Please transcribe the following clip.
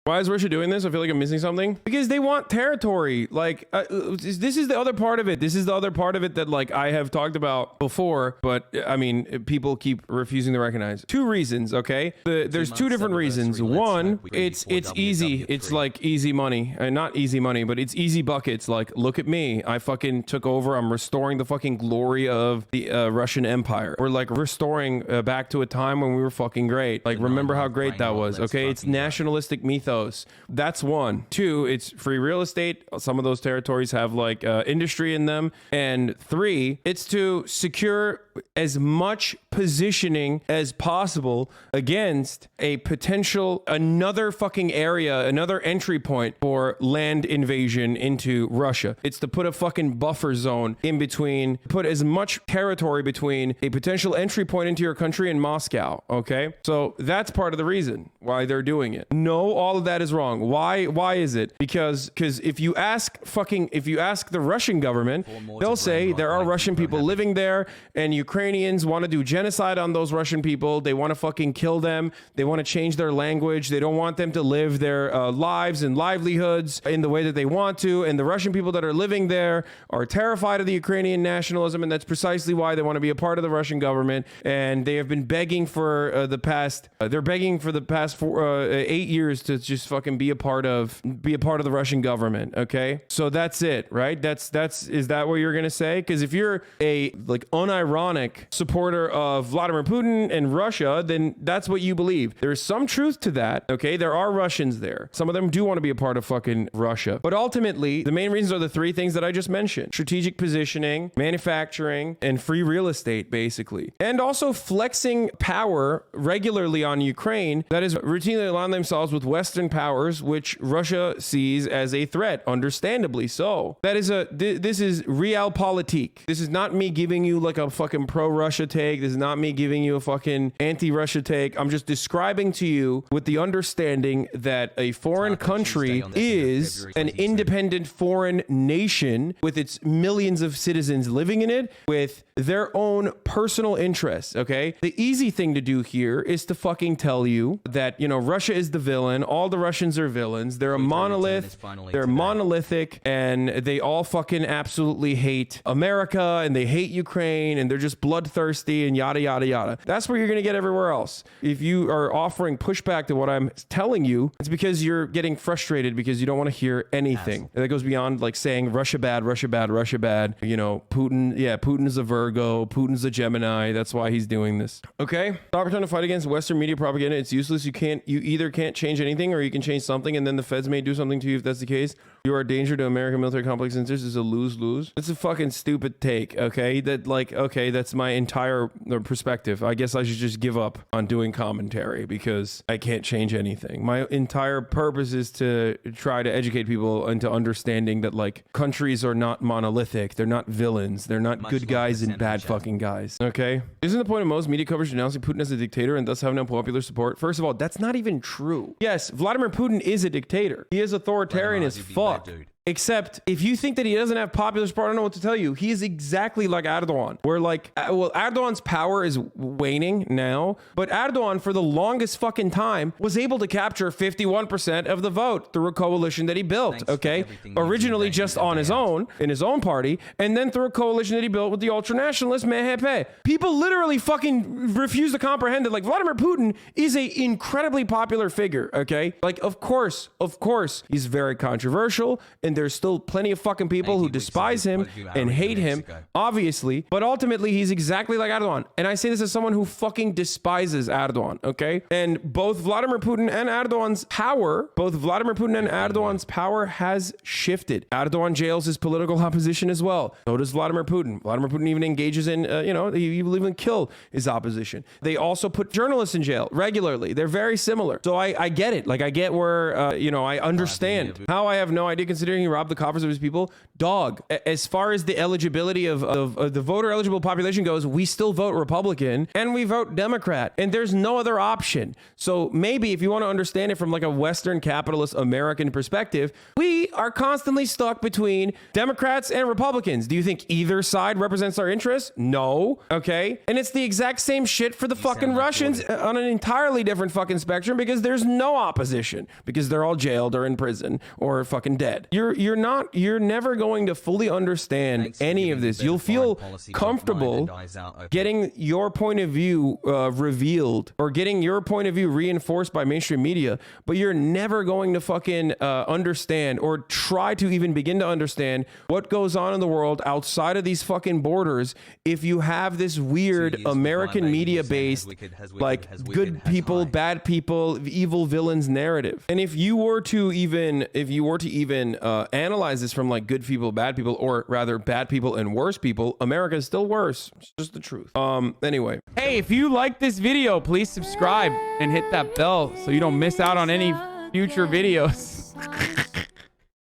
Why is Russia doing this? I feel like I'm missing something. Because they want territory. Like, this is the other part of it. This is the other part of it that, like, I have talked about before, but I mean, people keep refusing to recognize. Two reasons, okay? There's two different reasons. One, it's easy. It's like easy money. Not easy money, but it's easy buckets. Like, look at me. I fucking took over. I'm restoring the fucking glory of the Russian Empire. We're like restoring back to a time when we were fucking great. Like, remember how great that was, okay? It's nationalistic mythos. That's one. Two, it's free real estate. Some of those territories have like industry in them. And three, it's to secure as much positioning as possible against a potential another fucking area, another entry point for land invasion into Russia. It's to put a fucking buffer zone in between, put as much territory between a potential entry point into your country and Moscow, okay? So that's part of the reason why they're doing it. No, all of that is wrong. Why is it? Because if you ask the Russian government, they'll say there are Russian people living there and Ukrainians want to do genocide on those Russian people. They want to fucking kill them. They want to change their language. They don't want them to live their lives and livelihoods in the way that they want to. And the Russian people that are living there are terrified of the Ukrainian nationalism. And that's precisely why they want to be a part of the Russian government. And they have been begging for the past 8 years to just fucking be a part of the Russian government. Okay. So that's it, right? Is that what you're going to say? Because if you're a like unironic supporter of Vladimir Putin and Russia, then that's what you believe. There's some truth to that. Okay. There are Russians there. Some of them do want to be a part of fucking Russia. But ultimately, the main reasons are the three things that I just mentioned: strategic positioning, manufacturing, and free real estate, basically. And also flexing power regularly on Ukraine that is routinely aligning themselves with Western powers, which Russia sees as a threat, understandably so. This is realpolitik. This is not me giving you like a fucking pro-Russia take. This is not me giving you a fucking anti-Russia take. I'm just describing to you with the understanding that a foreign country is an independent foreign nation with its millions of citizens living in it with their own personal interests, okay? The easy thing to do here is to fucking tell you that, you know, Russia is the villain. All the Russians are villains. They're a monolith. They're monolithic, and they all fucking absolutely hate America, and they hate Ukraine, and they're just bloodthirsty, and yada, yada, yada. That's where you're going to get everywhere else. If you are offering pushback to what I'm telling you, it's because you're getting frustrated because you don't want to hear anything. And that goes beyond like saying Russia bad, Russia bad, Russia bad. You know, Putin is a Virgo, Putin's a Gemini. That's why he's doing this. Okay? Stop pretending to fight against Western media propaganda. It's useless. You either can't change anything or you can change something, and then the feds may do something to you if that's the case. You are a danger to American military complex interests. Is a lose-lose. It's a fucking stupid take, okay? That's my entire perspective. I guess I should just give up on doing commentary because I can't change anything. My entire purpose is to try to educate people into understanding that, like, countries are not monolithic. They're not villains. They're not good guys and bad fucking guys, okay? Isn't the point of most media coverage denouncing Putin as a dictator and thus having unpopular support? First of all, that's not even true. Yes, Vladimir Putin is a dictator. He is authoritarian as fuck. Except if you think that he doesn't have popular support, I don't know what to tell you. He is exactly like Erdogan. Where like, well, Erdogan's power is waning now, but Erdogan for the longest fucking time was able to capture 51% of the vote through a coalition that he built, okay? Originally just on his own, in his own party, and then through a coalition that he built with the ultranationalist MHP. People literally fucking refuse to comprehend that, like, Vladimir Putin is a incredibly popular figure, okay? Like, of course, he's very controversial, and there's still plenty of fucking people who despise him and hate him, obviously, but ultimately he's exactly like Erdogan. And I say this as someone who fucking despises Erdogan, okay? And both Vladimir Putin and Erdogan's power has shifted. Erdogan jails his political opposition as well. So does Vladimir Putin. Vladimir Putin even engages in, he will even kill his opposition. They also put journalists in jail regularly. They're very similar. So I get it. Like, I get where, I understand how I have no idea considering he constantly rob the coffers of his people. Dog, as far as the eligibility of the voter eligible population goes, we still vote Republican and we vote Democrat, and there's no other option. So maybe if you want to understand it from like a Western capitalist American perspective, we are constantly stuck between Democrats and Republicans. Do you think either side represents our interests? No. Okay. And it's the exact same shit for the fucking Russians on an entirely different fucking spectrum, because there's no opposition, because they're all jailed or in prison or fucking dead. You're never going to fully understand any of this. You'll feel comfortable getting your point of view revealed or getting your point of view reinforced by mainstream media, but you're never going to fucking understand or try to even begin to understand what goes on in the world outside of these fucking borders if you have this weird American media based like good people, bad people, evil villains narrative. And if you were to even analyze this from like good people, bad people, or rather bad people and worse people, America is still worse. It's just the truth. Anyway. Hey, if you like this video, please subscribe and hit that bell so you don't miss out on any future videos.